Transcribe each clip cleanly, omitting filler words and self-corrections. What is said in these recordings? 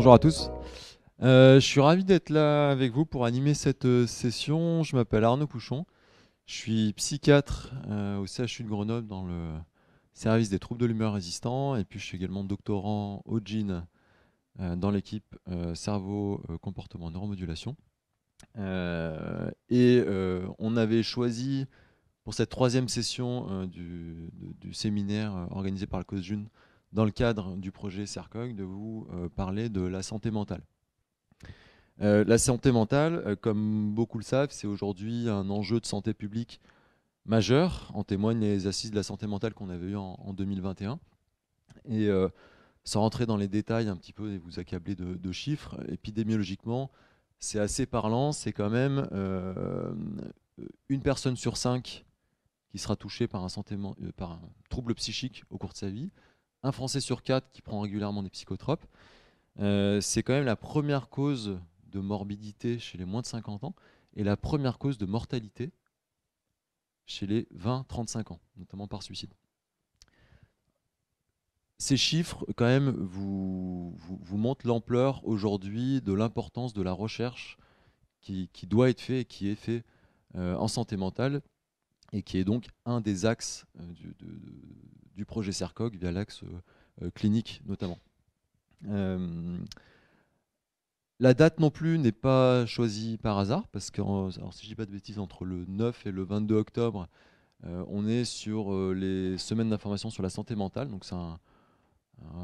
Bonjour à tous. Je suis ravi d'être là avec vous pour animer cette session. Je m'appelle Arnaud Pouchon. Je suis psychiatre au CHU de Grenoble dans le service des troubles de l'humeur résistants. Et puis je suis également doctorant au GIN dans l'équipe cerveau, comportement, neuromodulation. On avait choisi pour cette troisième session du séminaire organisé par le Cause June dans le cadre du projet CERCOG de vous parler de la santé mentale. La santé mentale, comme beaucoup le savent, c'est aujourd'hui un enjeu de santé publique majeur. En témoignent les assises de la santé mentale qu'on avait eues en 2021. Et sans rentrer dans les détails un petit peu et vous accabler de chiffres, épidémiologiquement, c'est assez parlant. C'est quand même une personne sur 5 qui sera touchée par un trouble psychique au cours de sa vie. Un Français sur 4 qui prend régulièrement des psychotropes. C'est quand même la première cause de morbidité chez les moins de 50 ans et la première cause de mortalité chez les 20-35 ans, notamment par suicide. Ces chiffres, quand même, vous montrent l'ampleur aujourd'hui de l'importance de la recherche qui doit être faite et qui est faite en santé mentale et qui est donc un des axes du projet CERCOG via l'axe clinique notamment. La date non plus n'est pas choisie par hasard, parce que, alors si je dis pas de bêtises, entre le 9 et le 22 octobre, on est sur les semaines d'information sur la santé mentale. Donc c'est un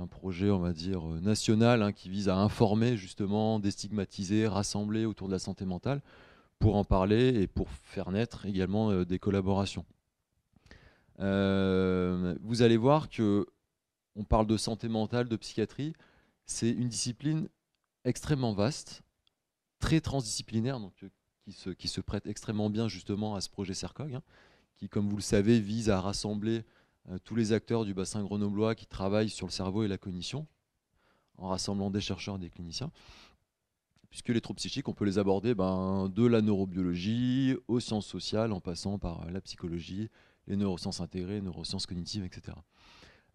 projet, on va dire, national qui vise à informer justement, déstigmatiser, rassembler autour de la santé mentale pour en parler et pour faire naître également des collaborations. Vous allez voir que on parle de santé mentale, de psychiatrie, c'est une discipline extrêmement vaste, très transdisciplinaire, donc qui se prête extrêmement bien justement à ce projet CERCOG, qui, comme vous le savez, vise à rassembler tous les acteurs du bassin grenoblois qui travaillent sur le cerveau et la cognition, en rassemblant des chercheurs et des cliniciens. Puisque les troubles psychiques, on peut les aborder de la neurobiologie aux sciences sociales, en passant par la psychologie, les neurosciences intégrées, les neurosciences cognitives, etc.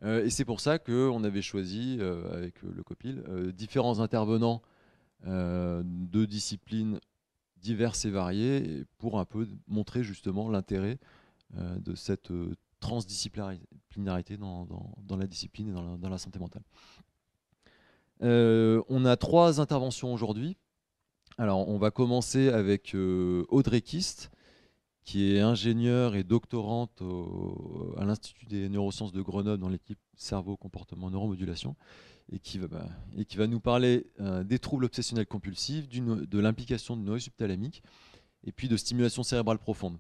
Et c'est pour ça qu'on avait choisi, avec le COPIL, différents intervenants de disciplines diverses et variées pour un peu montrer justement l'intérêt de cette transdisciplinarité dans la discipline et dans la santé mentale. On a 3 interventions aujourd'hui. Alors, on va commencer avec Audrey Kist, qui est ingénieure et doctorante à l'Institut des neurosciences de Grenoble dans l'équipe cerveau, comportement, neuromodulation, et qui va nous parler des troubles obsessionnels compulsifs, de l'implication du noyau subthalamique, et puis de stimulation cérébrale profonde.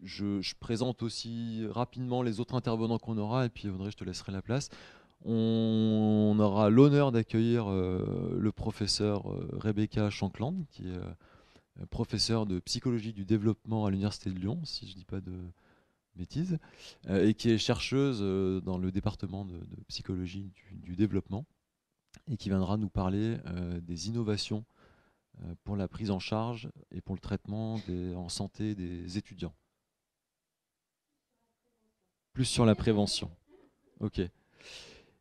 Je présente aussi rapidement les autres intervenants qu'on aura, et puis Audrey, je te laisserai la place. On aura l'honneur d'accueillir le professeur Rebecca Shankland, qui est professeure de psychologie du développement à l'Université de Lyon, si je ne dis pas de bêtises, et qui est chercheuse dans le département de psychologie du développement, et qui viendra nous parler des innovations pour la prise en charge et pour le traitement en santé des étudiants. Plus sur la prévention. Ok.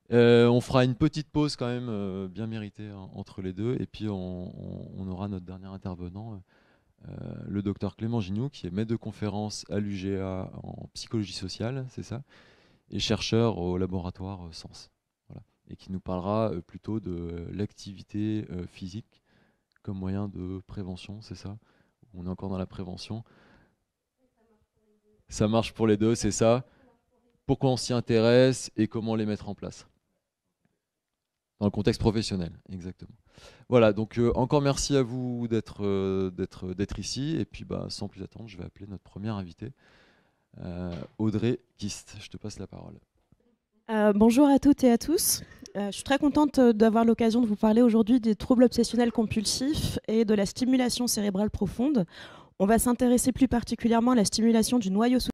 On fera une petite pause quand même bien méritée entre les deux, et puis on aura notre dernier intervenant, le docteur Clément Gignoux, qui est maître de conférence à l'UGA en psychologie sociale, c'est ça, et chercheur au laboratoire Sens. Voilà. Et qui nous parlera plutôt de l'activité physique comme moyen de prévention, c'est ça? On est encore dans la prévention. Ça marche pour les deux, c'est ça. Pourquoi on s'y intéresse et comment les mettre en place. Dans le contexte professionnel, exactement. Voilà, donc encore merci à vous d'être ici. Et puis sans plus attendre, je vais appeler notre première invitée, Audrey Kist. Je te passe la parole. Bonjour à toutes et à tous. Je suis très contente d'avoir l'occasion de vous parler aujourd'hui des troubles obsessionnels compulsifs et de la stimulation cérébrale profonde. On va s'intéresser plus particulièrement à la stimulation du noyau